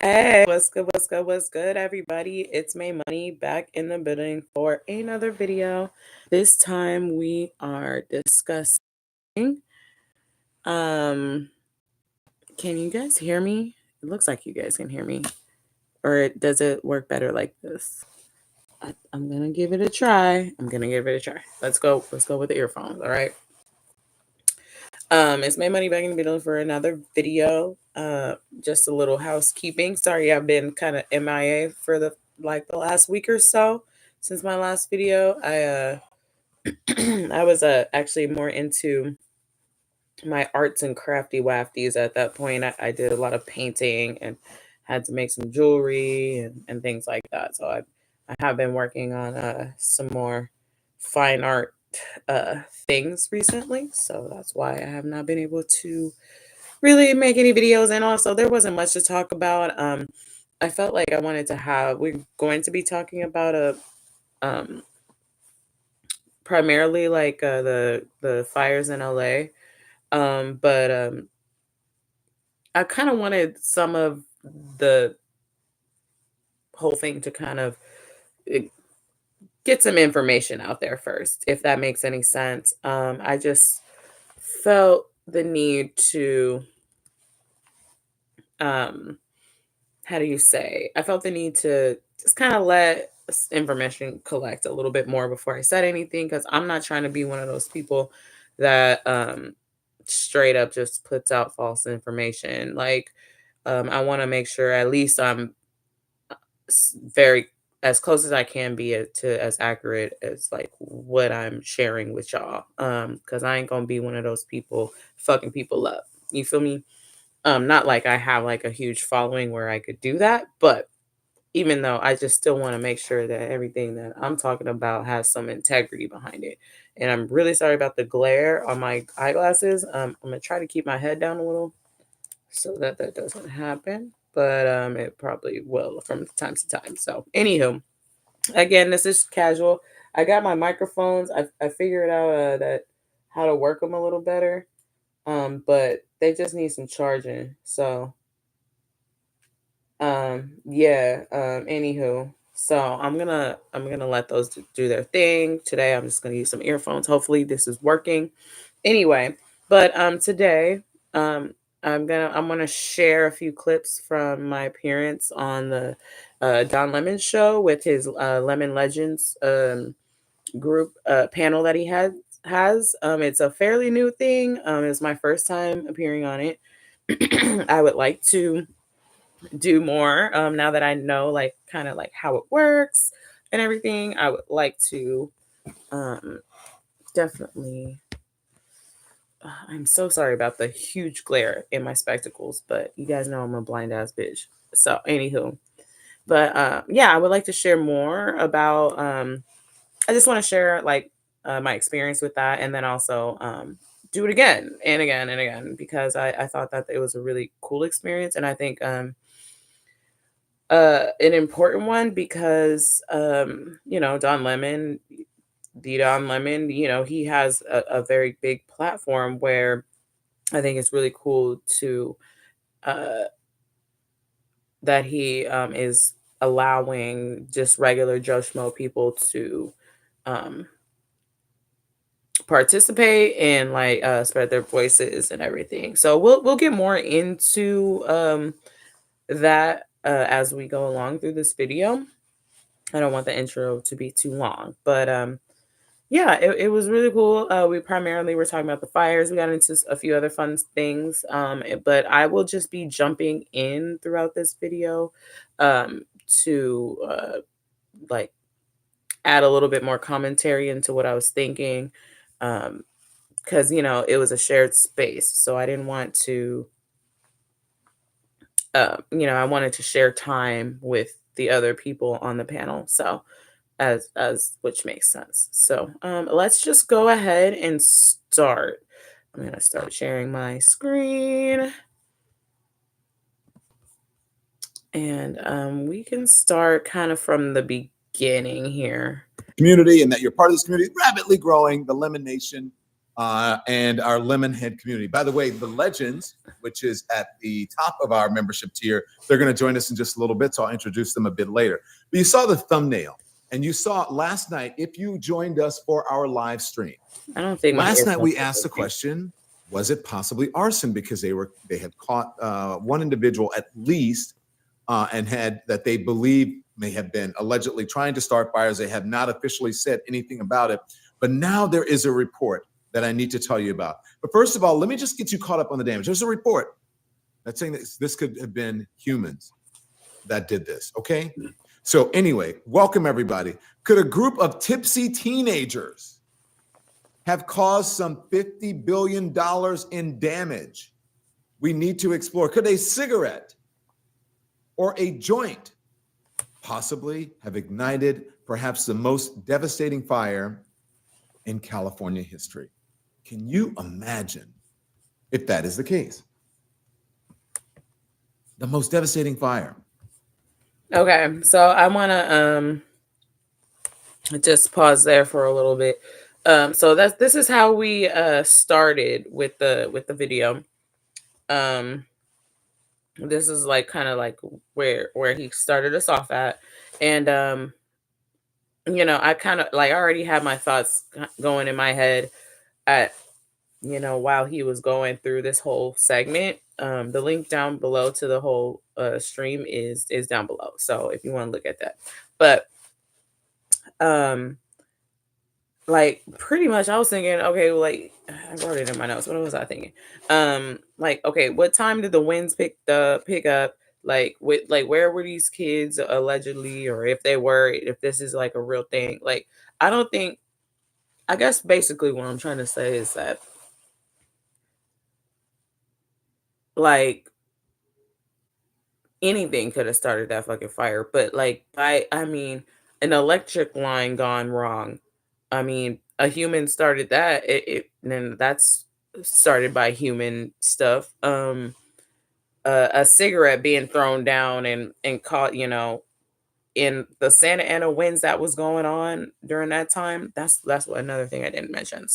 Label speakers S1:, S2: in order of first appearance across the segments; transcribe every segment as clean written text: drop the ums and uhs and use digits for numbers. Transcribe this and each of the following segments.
S1: Hey, what's good? What's good? What's good, everybody? It's Maymoney back in the building for another video. This time we are discussing. Um, can you guys hear me? It looks like you guys can hear me, or does it work better like this? I'm gonna give it a try. Let's go. Let's go with the earphones. All right. It's Maymoney back in the building for another video. Just a little housekeeping. Sorry, I've been kind of MIA for the last week or so since my last video. I was actually more into my arts and crafty wafties at that point. I did a lot of painting and had to make some jewelry and things like that. So I have been working on some more fine art things recently. So that's why I have not been able to really make any videos. And also there wasn't much to talk about. I felt like I wanted to have, we're going to be talking about um primarily like the fires in LA. But I kind of wanted some of the whole thing to kind of uh, get some information out there first, if that makes any sense. I just felt the need to, um, how do you say? I felt the need to just kind of let information collect a little bit more before I said anything, because I'm not trying to be one of those people that straight up just puts out false information. Like, I want to make sure at least I'm very as close as I can be to as accurate as like what I'm sharing with y'all. Because I ain't gonna be one of those people fucking people up. You feel me? Not like I have like a huge following where I could do that, but even though I just still want to make sure that everything that I'm talking about has some integrity behind it. And I'm really sorry about the glare on my eyeglasses. I'm gonna try to keep my head down a little so that that doesn't happen, but it probably will from time to time. So anywho, again, this is casual. I got my microphones. I figured out that how to work them a little better, but they just need some charging. So yeah, anywho, so I'm gonna let those do their thing today. I'm just gonna use some earphones. Hopefully this is working anyway. But today, um I'm gonna share a few clips from my appearance on the Don Lemon show with his Lemon Legends group panel that he has. It's a fairly new thing. It's my first time appearing on it. I would like to do more, now that I know like kind of like how it works and everything. I would like to um definitely I'm so sorry about the huge glare in my spectacles, but you guys know I'm a blind ass bitch. So anywho, but yeah, I would like to share more about I just want to share like my experience with that, and then also do it again and again and again, because I thought that it was a really cool experience. And I think an important one, because Don Lemon, the Don Lemon, he has a very big platform where I think it's really cool to uh that he is allowing just regular Joe Schmo people to um participate and like spread their voices and everything. So we'll get more into that as we go along through this video. I don't want the intro to be too long, but yeah, it was really cool. We primarily were talking about the fires. We got into a few other fun things, but I will just be jumping in throughout this video to like add a little bit more commentary into what I was thinking, because it was a shared space, so I didn't want to I wanted to share time with the other people on the panel. So as which makes sense. So let's just go ahead and start. I'm gonna start sharing my screen, and we can start kind of from the beginning here.
S2: Community, and that you're part of this community, rapidly growing, the Lemon Nation. and our Lemonhead community. By the way, the Legends, which is at the top of our membership tier, they're going to join us in just a little bit, so I'll introduce them a bit later. But you saw the thumbnail, and you saw last night, if you joined us for our live stream,
S1: I don't think
S2: last night we asked the question, was it possibly arson? Because they had caught one individual at least and had that they believe may have been allegedly trying to start fires. They have not officially said anything about it. But now there is a report that I need to tell you about. But first of all, let me just get you caught up on the damage. There's a report that's saying that this could have been humans that did this, okay? So anyway, welcome everybody. Could a group of tipsy teenagers have caused some $50 billion in damage? We need to explore. Could a cigarette or a joint possibly have ignited perhaps the most devastating fire in California history? Can you imagine if that is the case? The most devastating fire.
S1: Okay, so I want to just pause there for a little bit. So this is how we started with the video. This is like kind of like where he started us off at, and I kind of like already had my thoughts going in my head at while he was going through this whole segment. The link down below to the whole stream is down below, so if you want to look at that. But like pretty much I was thinking, okay, like I wrote it in my notes. What was I thinking? Like, okay, what time did the winds pick up? Like where were these kids allegedly, or if this is like a real thing? Like, I guess basically what I'm trying to say is that like anything could have started that fucking fire, but like I mean an electric line gone wrong. I mean, a human started that. Then that's started by human stuff. A cigarette being thrown down and caught, in the Santa Ana winds that was going on during that time. That's what another thing I didn't mention.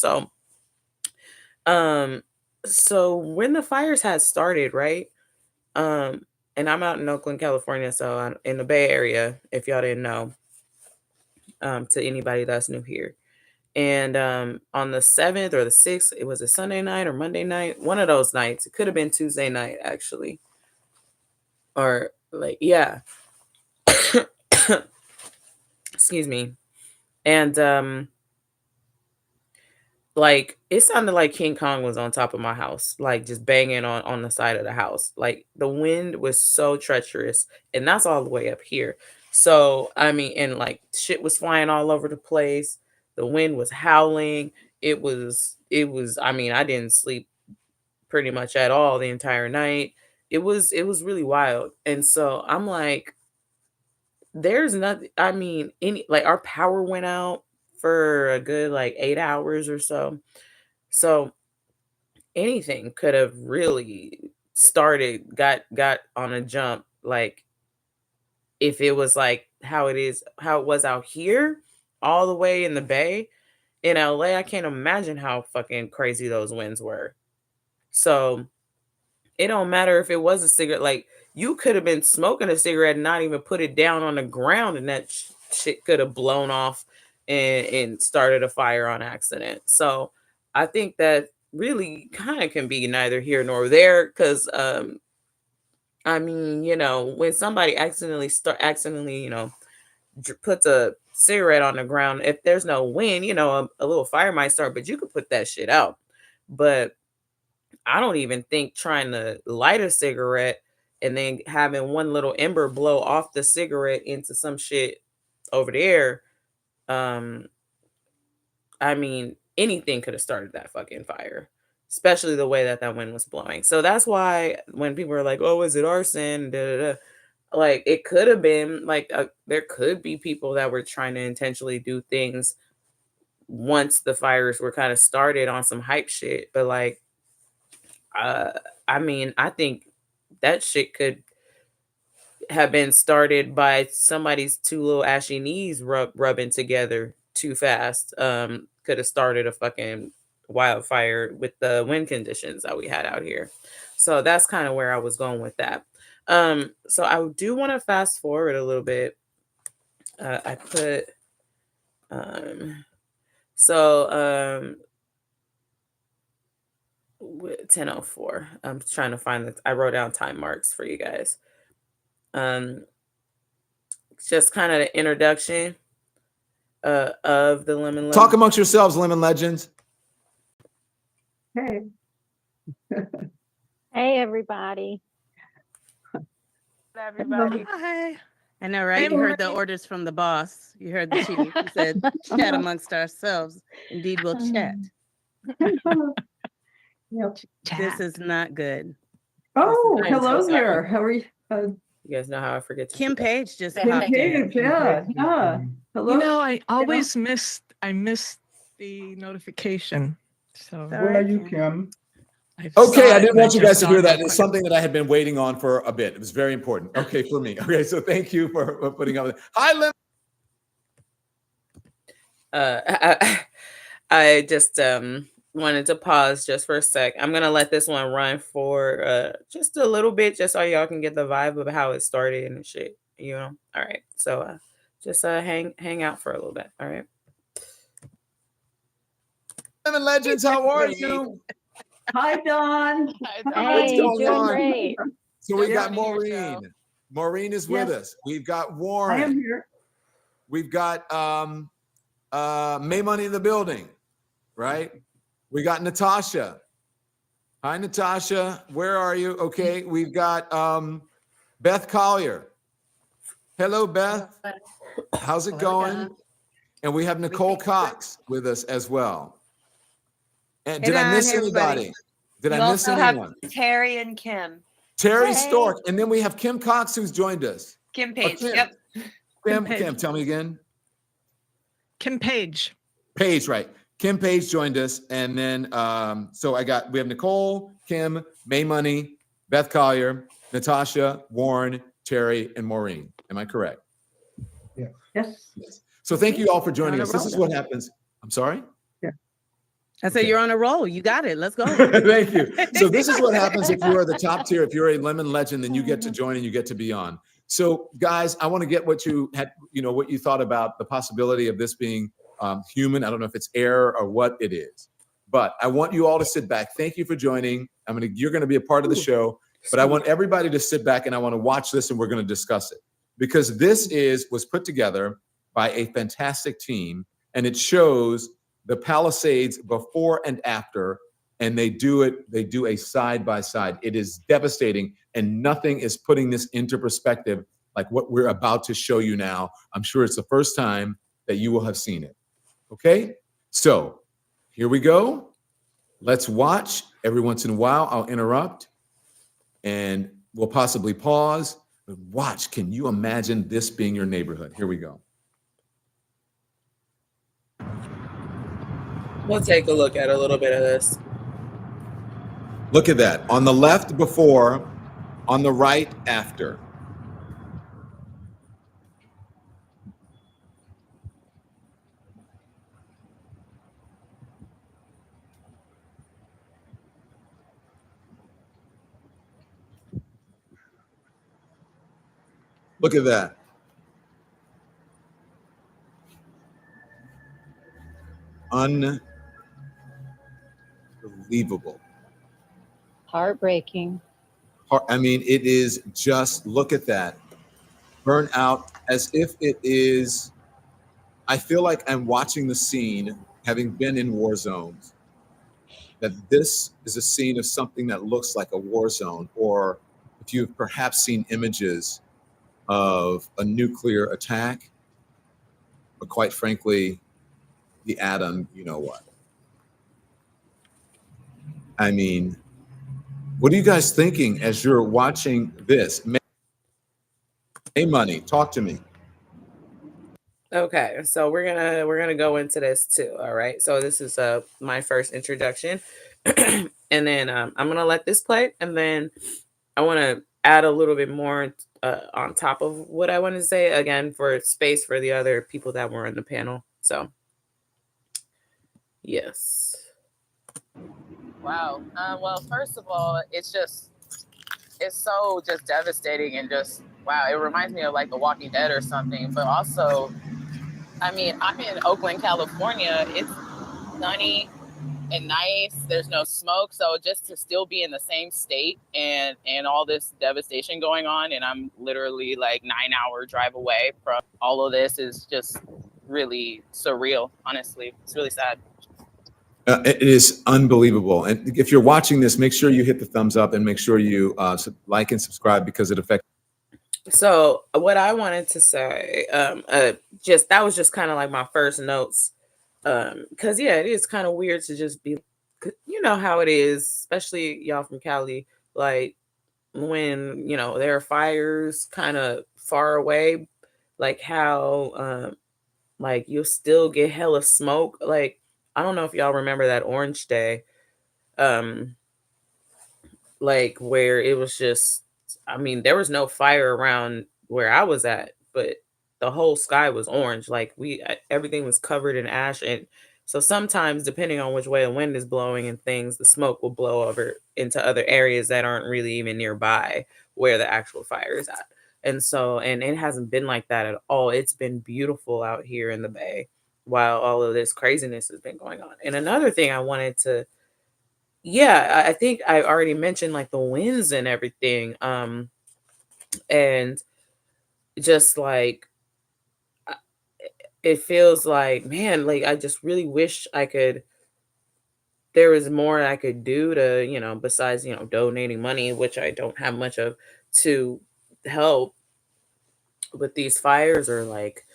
S1: Um, so when the fires had started, right? And I'm out in Oakland, California, so I'm in the Bay Area. If y'all didn't know, to anybody that's new here. And on the 7th or the 6th, it was a Sunday night or Monday night, one of those nights. It could have been Tuesday night, actually. Or, like, yeah. Excuse me. And, like, it sounded like King Kong was on top of my house, like, just banging on the side of the house. Like, the wind was so treacherous, and that's all the way up here. So, I mean, and, like, shit was flying all over the place. The wind was howling. I mean, I didn't sleep pretty much at all the entire night. It was really wild. And so I'm like, there's nothing, I mean, our power went out for a good like 8 hours or so. So anything could have really got on a jump, like if it was like how it was out here, all the way in the Bay. In LA, I can't imagine how fucking crazy those winds were. So it don't matter if it was a cigarette. Like, you could have been smoking a cigarette and not even put it down on the ground, and that shit could have blown off and started a fire on accident. So I think that really kind of can be neither here nor there, because I mean, when somebody accidentally, puts a cigarette on the ground, if there's no wind, a little fire might start, but you could put that shit out. But I don't even think trying to light a cigarette and then having one little ember blow off the cigarette into some shit over there. Um, I mean, anything could have started that fucking fire, especially the way that wind was blowing. So that's why when people are like, "Oh, is it arson?" Da, da, da, like it could have been like there could be people that were trying to intentionally do things once the fires were kind of started on some hype shit. But like, uh, I mean, I think that shit could have been started by somebody's two little ashy knees rubbing together too fast. Could have started a fucking wildfire with the wind conditions that we had out here. So that's kind of where I was going with that. So I do want to fast forward a little bit. I put so 10:04. I'm trying to find that. I wrote down time marks for you guys. Just kind of the introduction of the lemon.
S2: Talk amongst yourselves, lemon legends.
S3: Hey.
S4: Hey, everybody.
S1: Everybody.
S5: Hi. I know, right? You heard the orders from the boss. You heard the chief. He said, chat amongst ourselves. Indeed, we'll chat.
S3: Yep.
S5: This is not good.
S3: Oh,
S1: I'm so
S3: hello
S1: sorry.
S3: there. How are you?
S1: You guys know how I forget to
S5: Kim
S1: do that.
S5: Page just
S3: Kim
S5: popped in.
S3: Page, yeah. Hello.
S6: You know, I always missed the notification. So
S3: Where are you, Kim?
S2: Okay, I didn't want you guys to hear that. It's something that I had been waiting on for a bit. It was very important. Okay, for me. Okay, so thank you for putting up with it. Hi, Lim.
S1: I just wanted to pause just for a sec. I'm gonna let this one run for just a little bit, just so y'all can get the vibe of how it started and shit. You know. All right. So just hang out for a little bit. All right.
S2: Lemon legends, how are you?
S3: Hi, Dawn.
S4: Hey,
S2: going
S4: doing
S2: on?
S4: great.
S2: So we got
S5: Down here,
S2: Maureen. Maureen is with us. We've got
S3: I am
S2: Warren.
S3: here.
S2: We've got Maymoney in the building, right? We got Natasha. Hi, Natasha. Where are you? Okay, we've got Beth Collier. Hello, Beth. How's it going? And we have Nicole Cox with us as well. And did I miss anybody? Did I miss anyone?
S7: Terry and Kim.
S2: Terry
S4: Hey.
S2: Stork. And then we have Kim Cox who's joined us.
S7: Kim Page.
S2: Kim.
S7: Yep.
S2: Kim, tell me again.
S6: Kim Page.
S2: Page, right. Kim Page joined us. And then so we have Nicole, Kim, Maymoney, Beth Collier, Natasha, Warren, Terry, and Maureen. Am I correct?
S3: Yes.
S2: So thank you all for joining
S5: On a
S2: us. This is
S5: roll.
S2: what happens. I'm sorry?
S5: I said, you're on a roll. You got it. Let's go.
S2: Thank you. So this is what happens if you are the top tier. If you're a lemon legend, then you get to join and you get to be on. So guys, I want to get what you had, what you thought about the possibility of this being human. I don't know if it's air or what it is, but I want you all to sit back. Thank you for joining. You're going to be a part of the show, but I want everybody to sit back and I want to watch this and we're going to discuss it because this was put together by a fantastic team and it shows the Palisades before and after, and they do a side by side. It is devastating, and nothing is putting this into perspective like what we're about to show you now. I'm sure it's the first time that you will have seen it. Okay? So here we go. Let's watch. Every once in a while, I'll interrupt, and we'll possibly pause. But watch. Can you imagine this being your neighborhood? Here we go.
S1: We'll take a look at a little bit of this.
S2: Look at that. On the left, before. On the right, after. Look at that. Unbelievable.
S4: Heartbreaking.
S2: It is just, look at that. Burn out as if it is, I feel like I'm watching the scene, having been in war zones, that this is a scene of something that looks like a war zone, or if you've perhaps seen images of a nuclear attack, but quite frankly, the atom, you know what? What are you guys thinking as you're watching this? Maymoney, talk to me.
S1: Okay, so we're gonna go into this too. All right. So this is my first introduction, and then I'm gonna let this play, and then I want to add a little bit more on top of what I want to say again for space for the other people that were on the panel. So yes. Wow. Well, first of all, it's so just devastating and just wow. It reminds me of like The Walking Dead or something. But also, I mean, I'm in Oakland, California. It's sunny and nice. There's no smoke, so just to still be in the same state and all this devastation going on, and I'm literally like 9-hour drive away from all of this is just really surreal. Honestly, it's really sad.
S2: It is unbelievable. And if you're watching this, make sure you hit the thumbs up and make sure you like and subscribe because it affects.
S1: So what I wanted to say, just that was just kind of like my first notes, because yeah, it is kind of weird to just be, you know how it is, especially y'all from Cali, like when there are fires kind of far away, like how like you'll still get hella smoke. Like I don't know if y'all remember that Orange Day, um, like where it was just, I mean, there was no fire around where I was at, but the whole sky was orange. Like everything was covered in ash. And so sometimes, depending on which way the wind is blowing and things, the smoke will blow over into other areas that aren't really even nearby where the actual fire is at. And so, and it hasn't been like that at all. It's been beautiful out here in the Bay while all of this craziness has been going on. And another thing I wanted to, yeah, I think I already mentioned like the winds and everything. And just like I- it feels like, man, like I just really wish I could, there was more I could do to, besides, donating money, which I don't have much of, to help with these fires or like,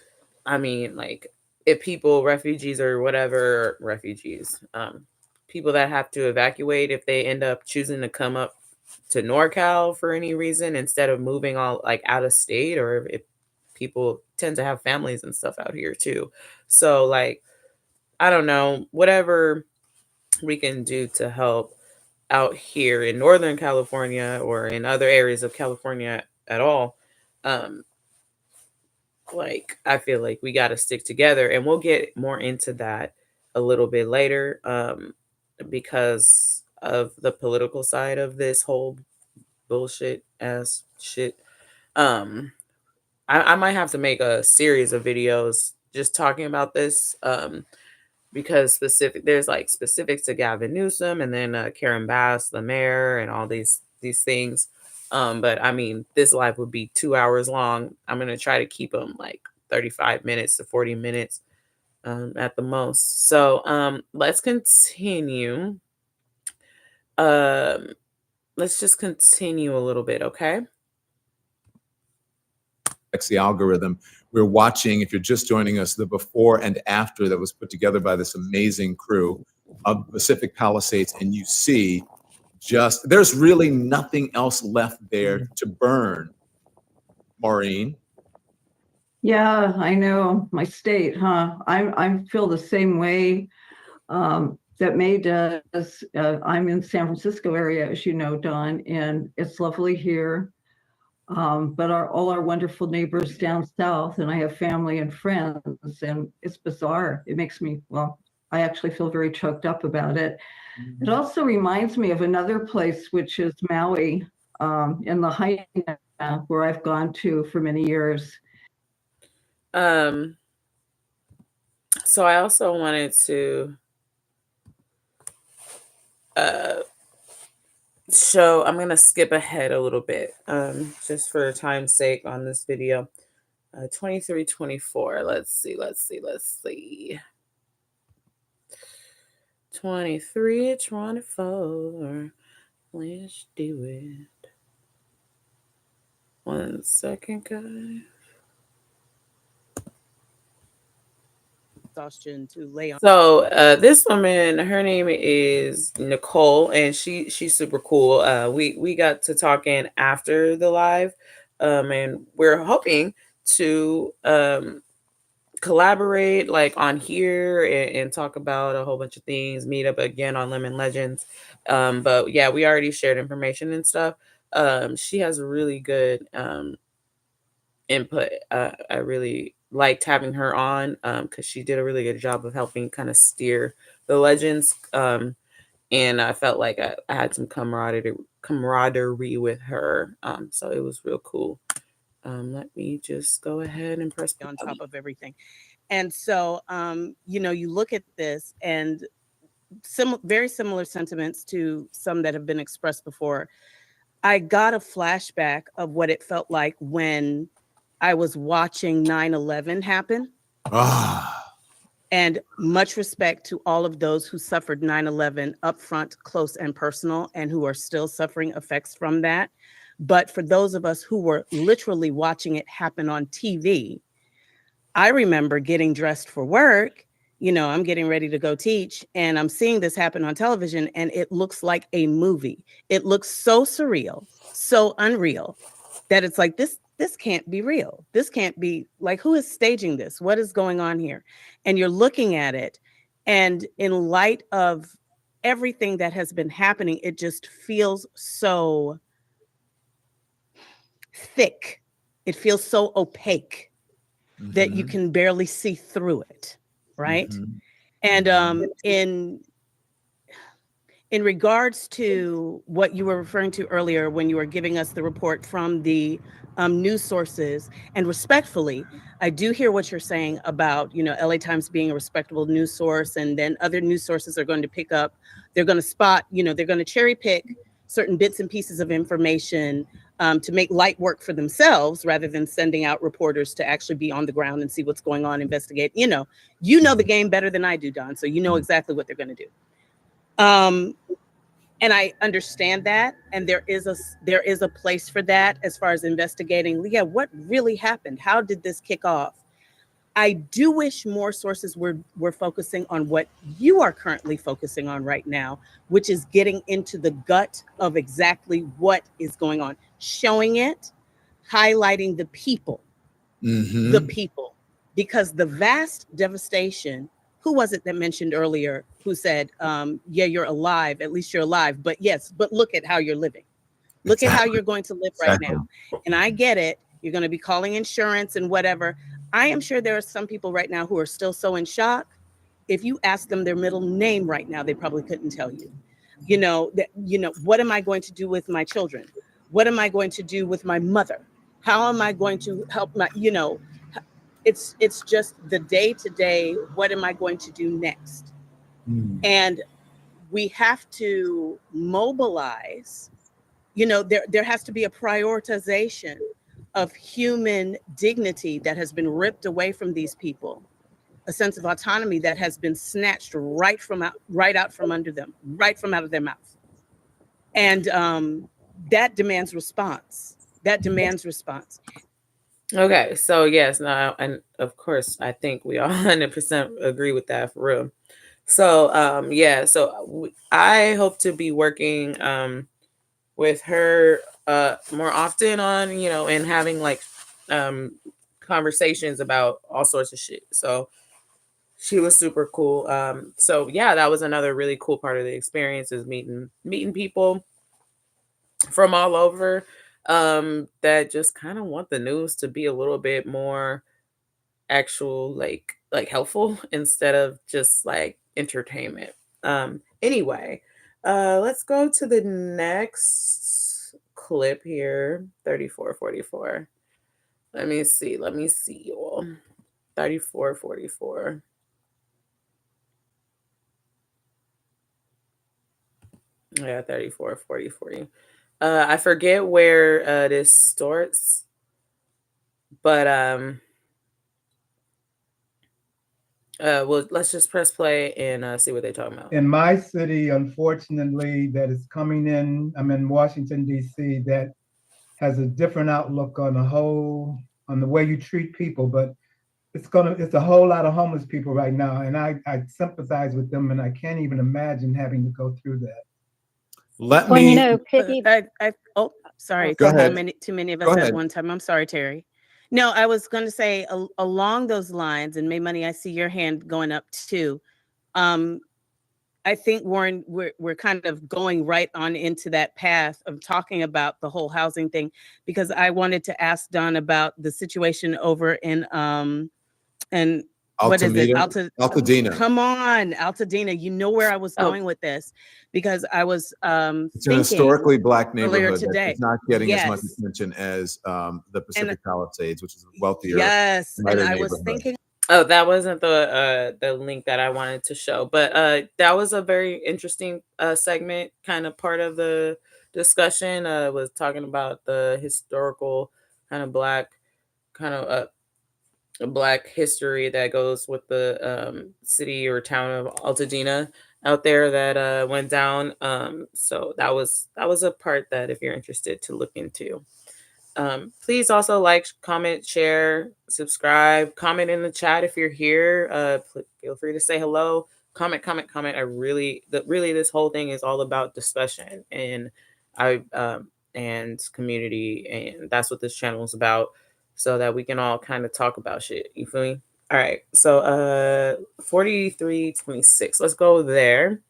S1: I mean, like if people, refugees or whatever, refugees, people that have to evacuate, if they end up choosing to come up to NorCal for any reason instead of moving all like out of state, or if people tend to have families and stuff out here too. So like, I don't know, whatever we can do to help out here in Northern California or in other areas of California at all. Um, like I feel like we got to stick together, and we'll get more into that a little bit later, because of the political side of this whole bullshit ass shit. um I might have to make a series of videos just talking about this, because there's like specifics to Gavin Newsom and then Karen Bass, the mayor, and all these things. But I mean, this live would be 2 hours long. I'm gonna try to keep them like 35 minutes to 40 minutes, at the most. So let's continue. Um, let's just continue a little bit, okay?
S2: The algorithm. We're watching, if you're just joining us, the before and after that was put together by this amazing crew of Pacific Palisades, and you see just there's really nothing else left there to burn. Maureen.
S3: Yeah, I know. My state, huh? I feel the same way that May does. I'm in San Francisco area, as you know, Dawn, and it's lovely here. But all our wonderful neighbors down south, and I have family and friends, and it's bizarre. It makes me, well, I actually feel very choked up about it. It also reminds me of another place, which is Maui, in the Lahaina, where I've gone to for many years.
S1: So I also wanted to show, I'm gonna skip ahead a little bit, just for time's sake on this video. 23, 24. Let's see. 23, 24. Let's do it. 1 second, guys.
S5: Exhaustion to lay on.
S1: So this woman, her name is Nicole, and she's super cool. We got to talking after the live, and we're hoping to collaborate like on here and talk about a whole bunch of things, meet up again on Lemon Legends. But yeah, we already shared information and stuff. She has a really good input. I really liked having her on, because she did a really good job of helping kind of steer the legends, and I felt like I had some camaraderie with her. So it was real cool. Let me just go ahead and press
S5: on top of everything. And so, you look at this and very similar sentiments to some that have been expressed before. I got a flashback of what it felt like when I was watching 9/11 happen. And much respect to all of those who suffered 9/11 up front, close and personal, and who are still suffering effects from that. But for those of us who were literally watching it happen on TV, I remember getting dressed for work. I'm getting ready to go teach, and I'm seeing this happen on television, and it looks like a movie. It looks so surreal, so unreal, that it's like, this can't be real. This can't be, like, who is staging this? What is going on here? And you're looking at it, and in light of everything that has been happening, it just feels so thick. It feels so opaque that you can barely see through it, right? And in regards to what you were referring to earlier when you were giving us the report from the news sources, and respectfully, I do hear what you're saying about, LA Times being a respectable news source, and then other news sources are going to pick up, they're going to spot, they're going to cherry pick certain bits and pieces of information to make light work for themselves rather than sending out reporters to actually be on the ground and see what's going on, investigate. You know the game better than I do, Don, so you know exactly what they're going to do. And I understand that, and there is a place for that as far as investigating. Yeah, what really happened? How did this kick off? I do wish more sources were focusing on what you are currently focusing on right now, which is getting into the gut of exactly what is going on, showing it, highlighting the people, because the vast devastation. Who was it that mentioned earlier who said, yeah, you're alive, at least you're alive, but look at how you're living. Look at how you're going to live right now. And I get it. You're going to be calling insurance and whatever. I am sure there are some people right now who are still so in shock. If you ask them their middle name right now, they probably couldn't tell you. What am I going to do with my children? What am I going to do with my mother? How am I going to help my, it's just the day to day. What am I going to do next? And we have to mobilize. There has to be a prioritization of human dignity that has been ripped away from these people, a sense of autonomy that has been snatched right out from under them, right from out of their mouth. And that demands response.
S1: Okay, so yes, now, and of course, I think we all 100% agree with that, for real. So I hope to be working with her more often on, and having like conversations about all sorts of shit. So she was super cool. So yeah, that was another really cool part of the experience, is meeting people from all over that just kind of want the news to be a little bit more actual, like helpful, instead of just like entertainment. Anyway, let's go to the next clip here. 3444. Let me see you all. 3444. Yeah, 3444. I forget where this starts, but well, let's just press play and see what they're talking about.
S7: In my city, unfortunately, that is coming in, I'm in Washington, D.C., that has a different outlook on the way you treat people, but it's a whole lot of homeless people right now, and I sympathize with them, and I can't even imagine having to go through that.
S5: Sorry.
S2: Go ahead.
S5: Too many of us at one time. I'm sorry, Terry. No, I was going to say along those lines, and Maymoney, I see your hand going up too. I think, Warren, we're kind of going right on into that path of talking about the whole housing thing, because I wanted to ask Don about the situation over in what is it?
S2: Altadena.
S5: Come on, Altadena. You know where I was going with this, because I was
S2: It's an
S5: thinking
S2: historically Black
S5: earlier
S2: neighborhood
S5: today.
S2: that's not getting as much
S5: Yes.
S2: attention as the Pacific Palisades, which is a wealthier,
S5: Yes, and
S2: lighter
S5: I was
S2: neighborhood.
S5: thinking,
S1: Oh, that wasn't the link that I wanted to show, but that was a very interesting segment, kind of part of the discussion. Was talking about the historical kind of Black kind of Black history that goes with the city or town of Altadena out there that went down. So that was a part that, if you're interested, to look into. Please also like, comment, share, subscribe, comment in the chat if you're here. Feel free to say hello. Comment. I really, this whole thing is all about discussion and and community, and that's what this channel is about, so that we can all kind of talk about shit. You feel me? All right. So 4326. Let's go there.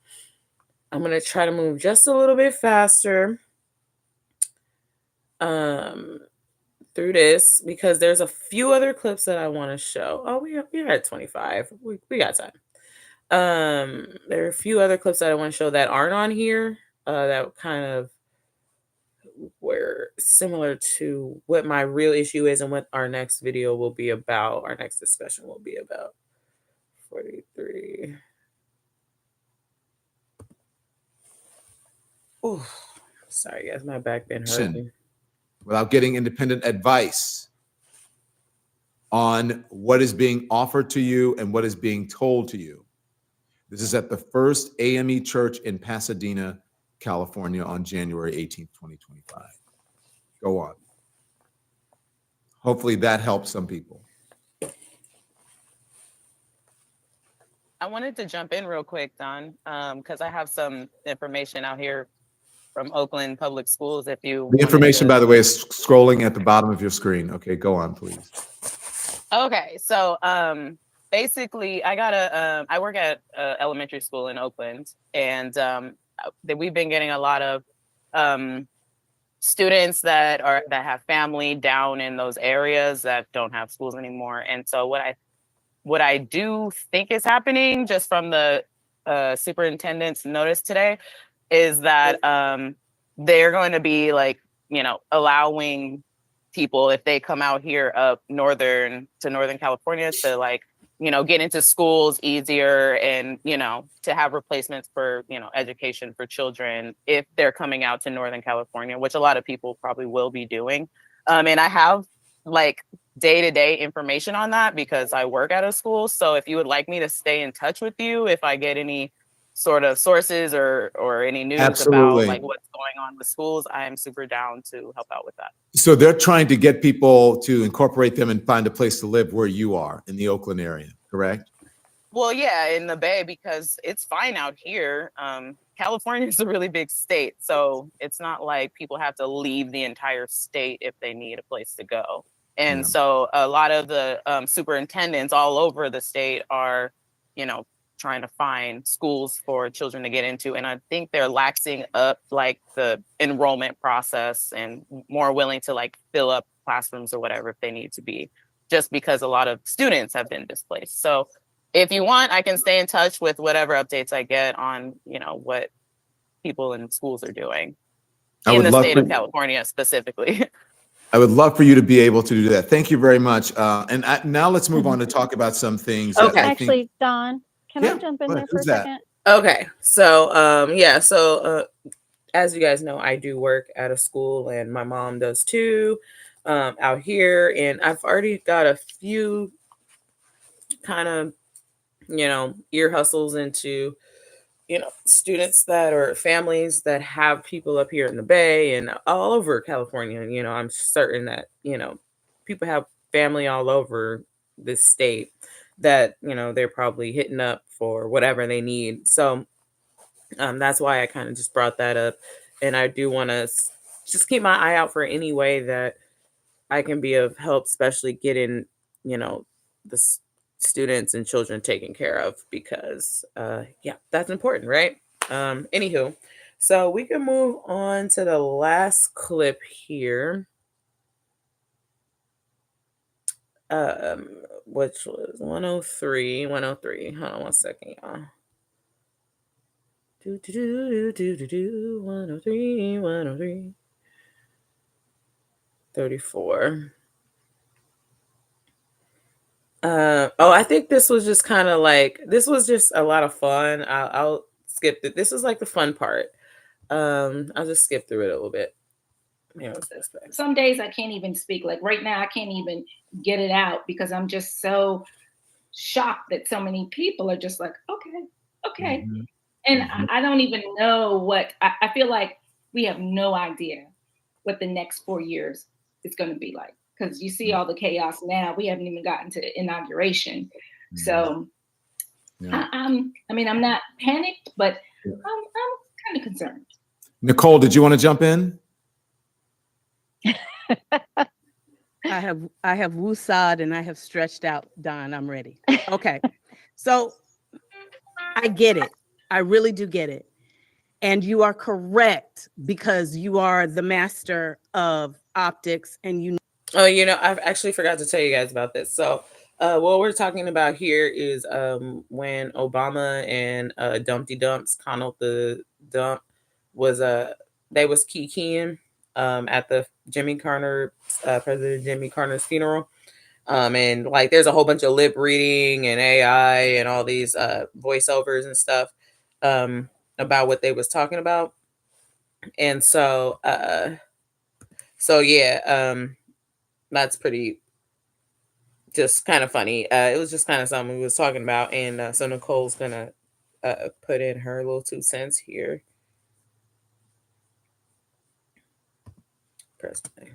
S1: I'm gonna try to move just a little bit faster. Through this, because there's a few other clips that I want to show. Oh, we're at 25. We got time. There are a few other clips that I want to show that aren't on here, that kind of were similar to what my real issue is and what our next video will be about. Our next discussion will be about. 43. Oh, sorry guys, my back been hurting.
S2: Without getting independent advice on what is being offered to you and what is being told to you. This is at the First AME Church in Pasadena, California on January 18th, 2025. Go on. Hopefully that helps some people.
S1: I wanted to jump in real quick, Don, because I have some information out here from Oakland Public Schools. If you
S2: The information, by the way, is scrolling at the bottom of your screen. Okay, go on, please.
S1: Okay, so basically, I work at elementary school in Oakland, and we've been getting a lot of students that have family down in those areas that don't have schools anymore. And so what I do think is happening, just from the superintendent's notice today, is that they're going to be allowing people, if they come out here up Northern California, to get into schools easier, and to have replacements for education for children if they're coming out to Northern California, which a lot of people probably will be doing. And I have day-to-day information on that because I work at a school. So if you would like me to stay in touch with you, if I get any sort of sources or any news
S2: Absolutely.
S1: about what's going on with schools, I am super down to help out with that.
S2: So they're trying to get people to incorporate them and find a place to live where you are in the Oakland area, correct?
S1: Well, yeah, in the Bay, because it's fine out here. California is a really big state, so it's not like people have to leave the entire state if they need a place to go. And so a lot of the superintendents all over the state are, trying to find schools for children to get into. And I think they're laxing up the enrollment process and more willing to fill up classrooms or whatever if they need to be, just because a lot of students have been displaced. So if you want, I can stay in touch with whatever updates I get on, what people in schools are doing in the state of California specifically.
S2: I would love for you to be able to do that. Thank you very much. Now let's move on to talk about some things.
S1: Okay.
S4: Actually, Don, can I jump in there for a second?
S1: Okay. So, as you guys know, I do work at a school, and my mom does too, out here. And I've already got a few kind of, ear hustles into, students that are families that have people up here in the Bay and all over California. I'm certain that, people have family all over this state that, they're probably hitting up for whatever they need. So that's why I kind of just brought that up. And I do want to just keep my eye out for any way that I can be of help, especially getting, the students and children taken care of, because that's important, right? Anywho, so we can move on to the last clip here. which was 103, 103. Hold on one second, y'all. 103, 103. 34. I think this was just kind of like, this was just a lot of fun. I'll skip it. This was like the fun part. I'll just skip through it a little bit.
S8: Some days I can't even speak. Like right now, I can't even get it out because I'm just so shocked that so many people are just like, okay. Mm-hmm. And I don't even know what, I feel like we have no idea what the next 4 years is going to be like. Because you see all the chaos now. We haven't even gotten to inauguration. Mm-hmm. So yeah. I'm not panicked, but I'm kind of concerned.
S2: Nicole, did you want to jump in?
S5: I have woosad and I have stretched out, Don. I'm ready. Okay. So I get it. I really do get it. And you are correct because you are the master of optics and you know.
S1: Oh, I've actually forgot to tell you guys about this. So what we're talking about here is when Obama and Dumpty Dumps, Donald the Dump, was they was kikiing at the President Jimmy Carter's funeral. And like there's a whole bunch of lip reading and AI and all these voiceovers and stuff about what they was talking about. And so yeah, that's pretty just kind of funny. It was just kind of something we was talking about. And so Nicole's gonna put in her little 2 cents here.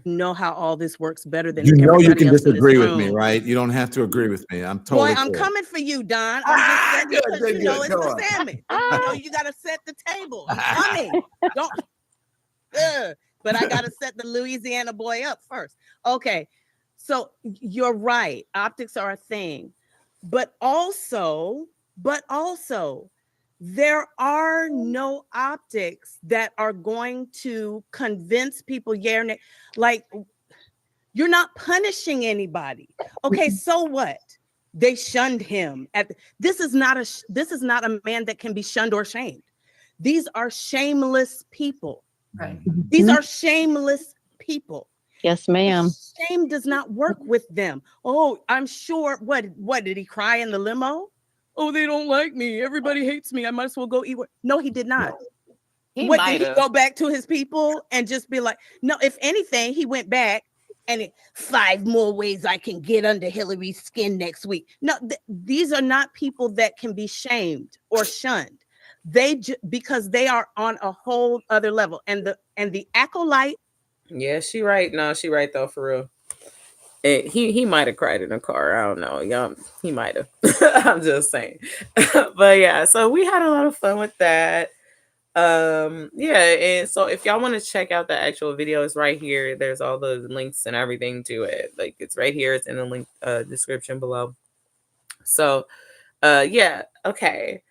S5: Know how all this works better than
S2: you can disagree with me, right? You don't have to agree with me. I'm totally.
S5: Boy, I'm coming for you, Don. I'm just saying because know it's the sandwich. You gotta set the table. I'm coming. Don't. But I gotta set the Louisiana boy up first. Okay, so you're right. Optics are a thing, but also. There are no optics that are going to convince people. Like you're not punishing anybody. Okay, so what? They shunned him. This is not a man that can be shunned or shamed. These are shameless people.
S8: Right.
S5: These are shameless people.
S4: Yes, ma'am.
S5: Shame does not work with them. Oh, I'm sure. What did he cry in the limo? Oh, they don't like me. Everybody hates me. I might as well go eat. No, he did not. Did he go back to his people and just be like, no, if anything, he went back and 5 more ways I can get under Hillary's skin next week. No, these are not people that can be shamed or shunned. Because they are on a whole other level. And the acolyte.
S1: Yeah, she right. No, she right though, for real. He might have cried in a car. I don't know. He might have. I'm just saying. But yeah, so we had a lot of fun with that. Yeah, and so if y'all want to check out the actual video, it's right here. There's all the links and everything to it. Like it's right here. It's in the link description below. So yeah, okay.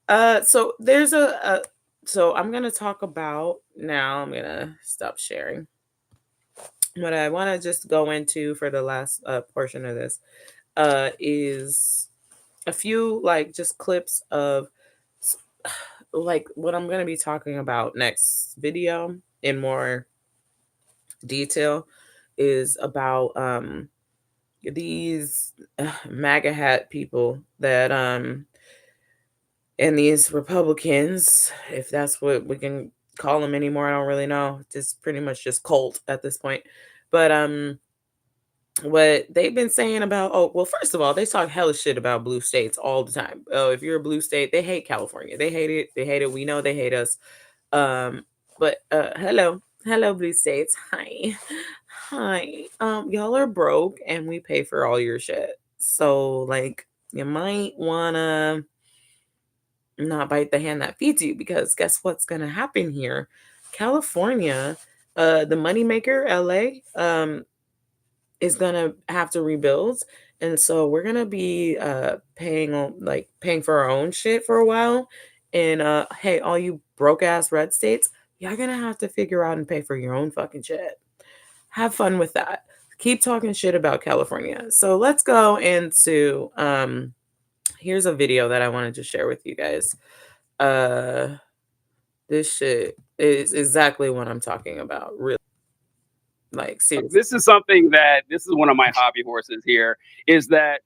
S1: So there's so I'm gonna talk about now. I'm gonna stop sharing. What I want to just go into for the last portion of this is a few like just clips of like what I'm going to be talking about next video in more detail is about these MAGA hat people that and these Republicans, if that's what we can call them anymore, I don't really know. Just pretty much just cult at this point. But what they've been saying about, well, first of all, they talk hella shit about blue states all the time. Oh, if you're a blue state, they hate California. They hate it. We know they hate us. But hello blue states. Hi. Y'all are broke and we pay for all your shit. So like you might wanna not bite the hand that feeds you, because guess what's gonna happen here? California, the moneymaker, LA, is gonna have to rebuild, and so we're gonna be paying for our own shit for a while. And hey, all you broke ass red states, y'all gonna have to figure out and pay for your own fucking shit. Have fun with that. keep talking shit about California. So let's go into here's a video that I wanted to share with you guys. This shit is exactly what I'm talking about. Really, like seriously.
S9: This is one of my hobby horses here, is that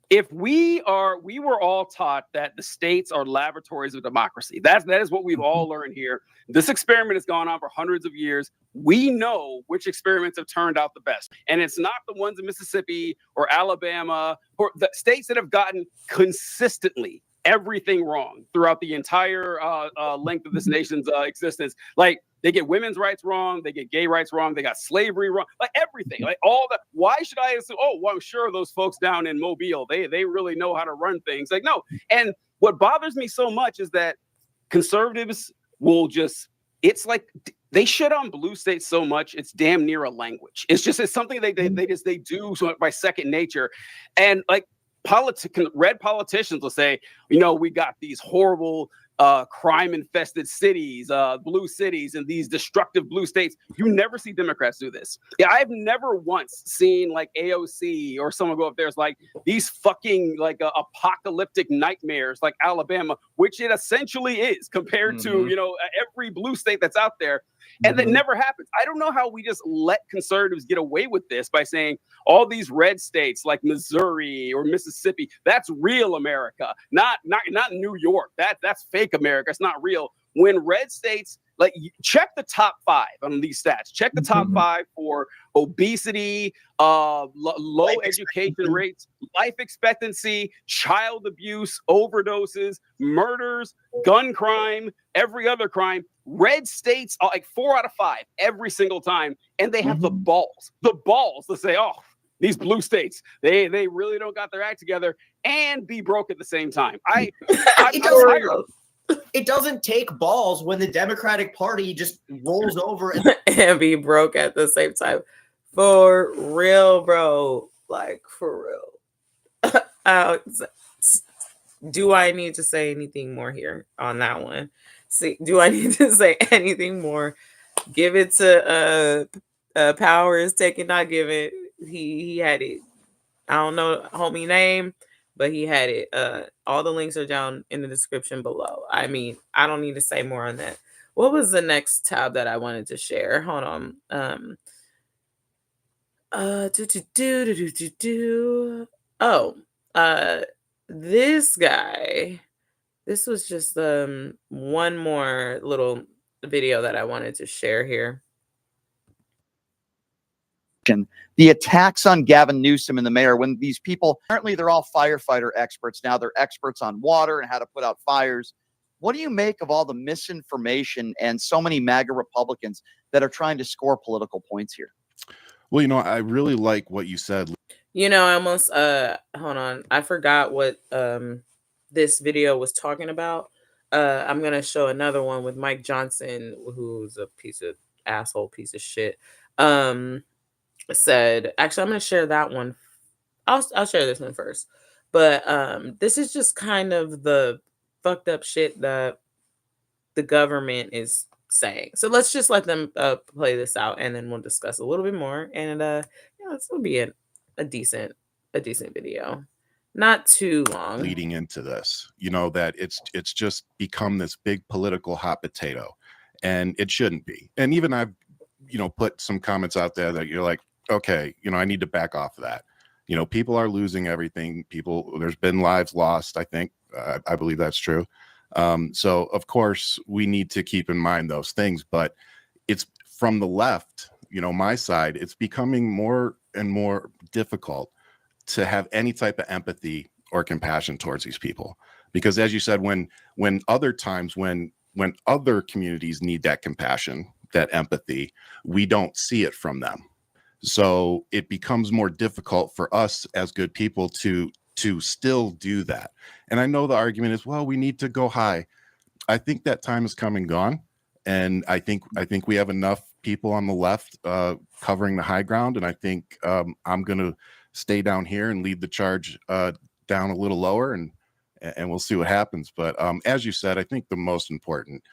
S9: if we were all taught that the states are laboratories of democracy. That is what we've all learned here. This experiment has gone on for hundreds of years. We know which experiments have turned out the best. And it's not the ones in Mississippi or Alabama or the states that have gotten consistently everything wrong throughout the entire length of this nation's existence. Like, they get women's rights wrong, they get gay rights wrong, they got slavery wrong, like everything, like all that. Why should I assume, oh, well, I'm sure those folks down in Mobile, they really know how to run things. Like, no. And what bothers me so much is that conservatives will just, it's like they shit on blue states so much, it's damn near a language. It's something they do so by second nature. And like red politicians will say, we got these horrible crime-infested cities, blue cities, and these destructive blue states. You never see Democrats do this. Yeah, I've never once seen like AOC or someone go up there. It's like these fucking like apocalyptic nightmares like Alabama, which it essentially is compared to every blue state that's out there. And that never happens. I don't know how we just let conservatives get away with this by saying all these red states like Missouri or Mississippi, that's real America, not New York. That's fake America. It's not real. When red states, like, check the top 5 on these stats. Check the top 5 for obesity, low education rates, life expectancy, child abuse, overdoses, murders, gun crime, every other crime. Red states are like 4 out of 5 every single time. And they have the balls to say, oh, these blue states, they really don't got their act together and be broke at the same time.
S10: It doesn't take balls when the Democratic Party just rolls over
S1: and be broke at the same time. For real, bro. Like, for real. Do I need to say anything more here on that one? See, do I need to say anything more? Give it to Powers, take it, not give it. He had it. I don't know homie name, but he had it. All the links are down in the description below. I mean, I don't need to say more on that. What was the next tab that I wanted to share? Hold on. This guy. This was just one more little video that I wanted to share here.
S11: The attacks on Gavin Newsom and the mayor, when these people, apparently they're all firefighter experts now, they're experts on water and how to put out fires. What do you make of all the misinformation and so many MAGA Republicans that are trying to score political points here?
S12: Well, I really like what you said.
S1: I almost hold on, I forgot what this video was talking about. I'm gonna show another one with Mike Johnson, who's a piece of shit. Said, actually, I'm gonna share that one. I'll share this one first. But this is just kind of the fucked up shit that the government is saying. So let's just let them play this out, and then we'll discuss a little bit more. And this will be a decent video. Not too long.
S12: Leading into this, that it's just become this big political hot potato, and it shouldn't be. And even I've, put some comments out there that you're like, okay, I need to back off of that. People are losing everything. There's been lives lost. I think, I believe that's true. So of course we need to keep in mind those things, but it's from the left, my side, it's becoming more and more difficult to have any type of empathy or compassion towards these people. Because as you said, when other times, when other communities need that compassion, that empathy, we don't see it from them. So it becomes more difficult for us as good people to still do that. And I know the argument is, well, we need to go high. I think that time has come and gone. And I think we have enough people on the left covering the high ground. And I think I'm going to stay down here and lead the charge down a little lower, and we'll see what happens. But as you said, I think the most important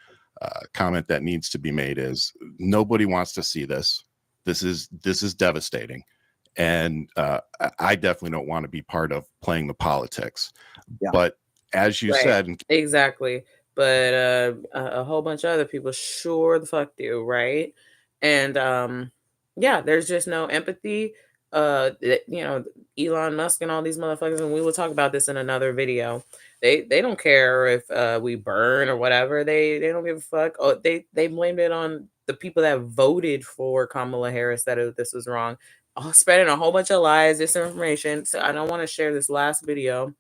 S12: comment that needs to be made is nobody wants to see this. This is devastating. And I definitely don't want to be part of playing the politics.
S11: Yeah.
S12: But as you
S1: Right.
S12: said,
S1: Exactly. But a whole bunch of other people sure the fuck do, right? And yeah, there's just no empathy. Elon Musk and all these motherfuckers, and we will talk about this in another video. They don't care if we burn or whatever. They don't give a fuck. Oh, they blamed it on the people that voted for Kamala Harris that this was wrong. Spreading a whole bunch of lies, disinformation. So I don't want to share this last video.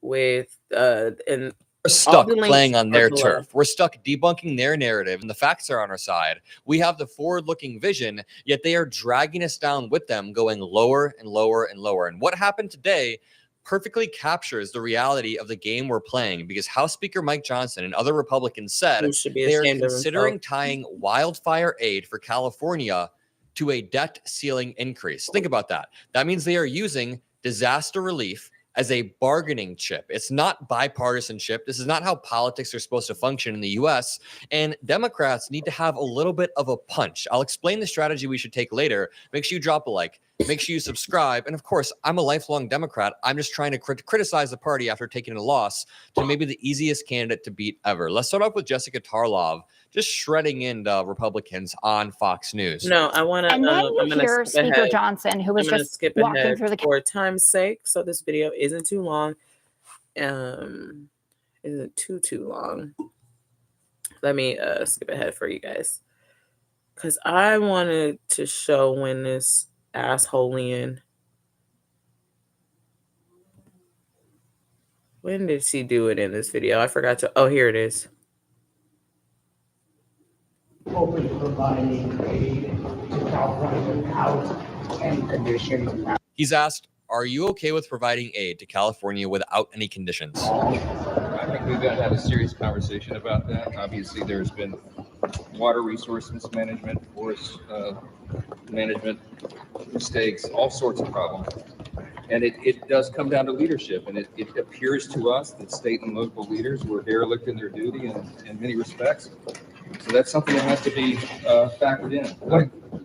S1: With and
S13: We're stuck
S1: the links
S13: playing on their
S1: are below.
S13: turf. We're stuck debunking their narrative, and the facts are on our side. We have the forward-looking vision, yet they are dragging us down with them, going lower and lower and lower. And what happened today perfectly captures the reality of the game we're playing, because House Speaker Mike Johnson and other Republicans said
S1: Who should be
S13: they are
S1: ashamed of
S13: considering
S1: himself.
S13: tying wildfire aid for California to a debt ceiling increase. Think about that. That means they are using disaster relief as a bargaining chip. It's not bipartisanship. This is not how politics are supposed to function in the US. And Democrats need to have a little bit of a punch. I'll explain the strategy we should take later. Make sure you drop a like. Make sure you subscribe. And of course, I'm a lifelong Democrat. I'm just trying to criticize the party after taking a loss to maybe the easiest candidate to beat ever. Let's start off with Jessica Tarlov, just shredding in the Republicans on Fox News.
S1: No, I want to.
S4: And then
S1: I'm
S4: you hear
S1: skip
S4: Speaker
S1: ahead.
S4: Johnson, who was
S1: I'm gonna
S4: just
S1: skip
S4: walking
S1: ahead
S4: through the.
S1: for time's sake, so this video isn't too long. Isn't too long. Let me skip ahead for you guys, because I wanted to show when this assholeian. When did she do it in this video? I forgot to. Oh, here it is.
S14: Open to providing aid to California without any conditions.
S13: He's asked, are you okay with providing aid to California without any conditions?
S15: I think we've got to have a serious conversation about that. Obviously, there's been water resource mismanagement, forest management mistakes, all sorts of problems. And it does come down to leadership. And it appears to us that state and local leaders were derelict in their duty in many respects. So that's something that has to be factored in.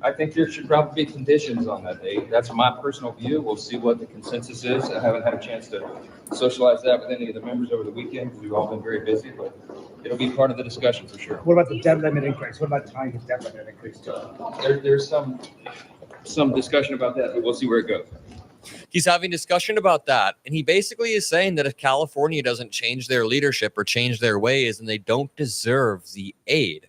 S15: I think there should probably be conditions on that aid. That's my personal view. We'll see what the consensus is. I haven't had a chance to socialize that with any of the members over the weekend because we've all been very busy, but it'll be part of the discussion for sure.
S14: What about the debt limit increase? What about tying the debt limit increase to it?
S15: There's some discussion about that, but we'll see where it goes.
S13: He's having discussion about that. And he basically is saying that if California doesn't change their leadership or change their ways, then they don't deserve the aid,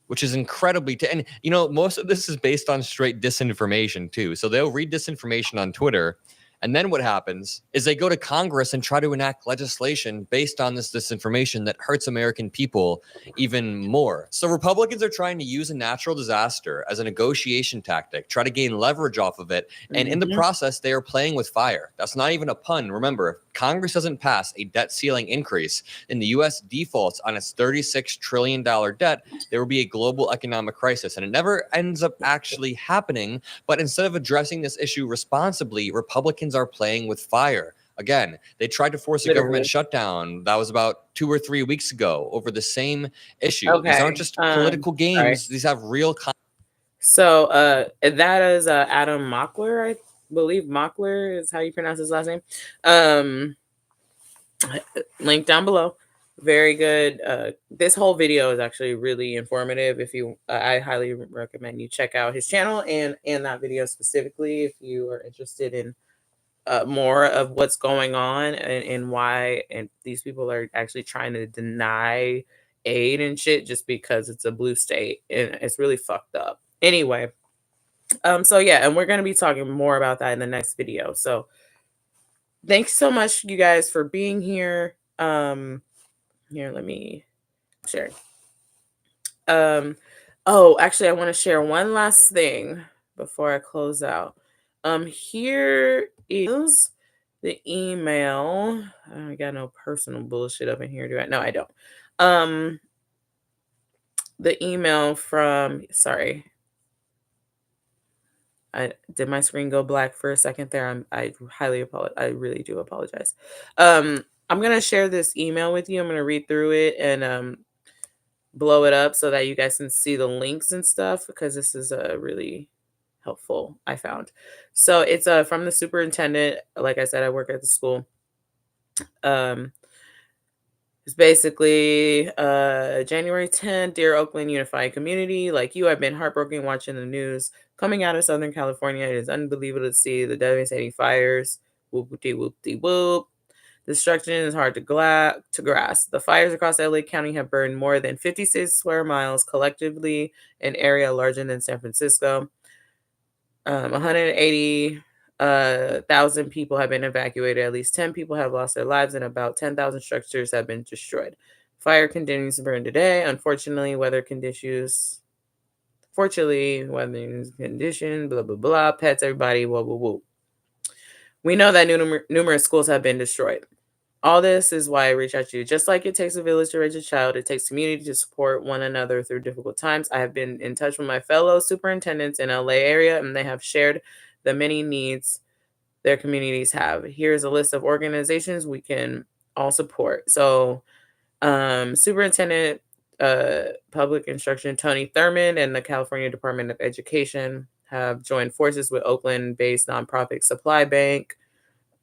S13: which is incredibly, and most of this is based on straight disinformation too. So they'll read disinformation on Twitter. And then what happens is they go to Congress and try to enact legislation based on this disinformation that hurts American people even more. So Republicans are trying to use a natural disaster as a negotiation tactic, try to gain leverage off of it. And in the process, they are playing with fire. That's not even a pun. Remember, if Congress doesn't pass a debt ceiling increase and the U.S. defaults on its $36 trillion debt, there will be a global economic crisis. And it never ends up actually happening. But instead of addressing this issue responsibly, Republicans are playing with fire. Again, they tried to force a government shutdown. That was about 2 or 3 weeks ago over the same issue.
S1: Okay.
S13: These aren't just political games. These have real.
S1: So that is Adam Mockler. I believe Mockler is how you pronounce his last name. Link down below. Very good. This whole video is actually really informative. If you, I highly recommend you check out his channel and that video specifically if you are interested in more of what's going on and why these people are actually trying to deny aid and shit just because it's a blue state, and it's really fucked up. Anyway, so yeah, and we're going to be talking more about that in the next video. So thanks so much, you guys, for being here. Here, let me share. Oh, actually, I want to share one last thing before I close out. Here is the email. I got no personal bullshit up in here, do I? No, I don't. The email from, sorry. Did my screen go black for a second there? I highly apologize. I really do apologize. I'm gonna share this email with you. I'm gonna read through it and blow it up so that you guys can see the links and stuff, because this is a really helpful, I found. So it's from the superintendent. Like I said, I work at the school. It's basically January 10th, Dear Oakland Unified Community. Like you, I've been heartbroken watching the news coming out of Southern California. It is unbelievable to see the devastating fires. Whoop-de whoop-de whoop. Destruction is hard to grasp. The fires across LA County have burned more than 56 square miles collectively, an area larger than San Francisco. 180,000 people have been evacuated. At least 10 people have lost their lives, and about 10,000 structures have been destroyed. Fire continues to burn today. Unfortunately, weather conditions, blah, blah, blah, pets, everybody, whoa, whoa, whoa. We know that numerous schools have been destroyed. All this is why I reach out to you. Just like it takes a village to raise a child, it takes community to support one another through difficult times. I have been in touch with my fellow superintendents in LA area, and they have shared the many needs their communities have. Here's a list of organizations we can all support. So, Superintendent Public Instruction Tony Thurmond and the California Department of Education have joined forces with Oakland-based nonprofit Supply Bank,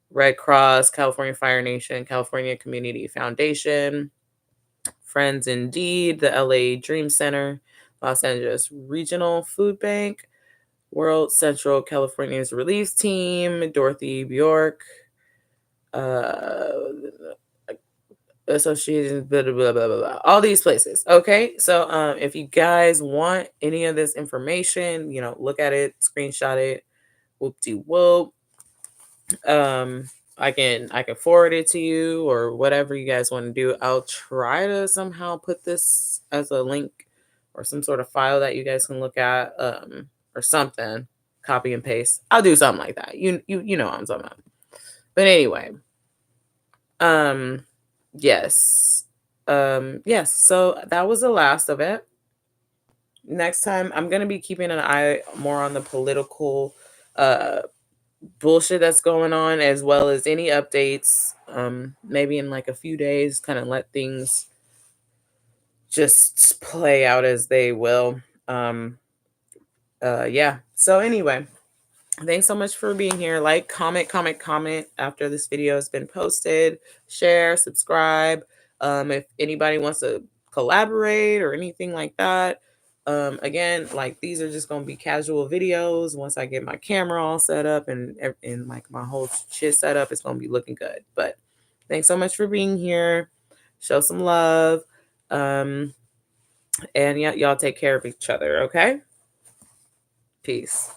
S1: Red Cross, California Fire Nation, California Community Foundation, Friends Indeed, the LA Dream Center, Los Angeles Regional Food Bank, World Central California's Relief Team, Dorothy Bjork, associations, blah, blah, blah, blah, blah, all these places. Okay. So if you guys want any of this information, look at it, screenshot it, whoop-de-whoop. I can forward it to you or whatever you guys want to do. I'll try to somehow put this as a link or some sort of file that you guys can look at, or something. Copy and paste. I'll do something like that. You know what I'm talking about. But anyway, yes. Yes, so that was the last of it. Next time I'm gonna be keeping an eye more on the political bullshit that's going on, as well as any updates, maybe in like a few days, kind of let things just play out as they will. Yeah, so anyway, thanks so much for being here. Like, comment after this video has been posted. Share, subscribe. If anybody wants to collaborate or anything like that. Again, like these are just gonna be casual videos. Once I get my camera all set up and like my whole shit set up, it's gonna be looking good. But thanks so much for being here. Show some love. And yeah, y'all take care of each other, okay? Peace.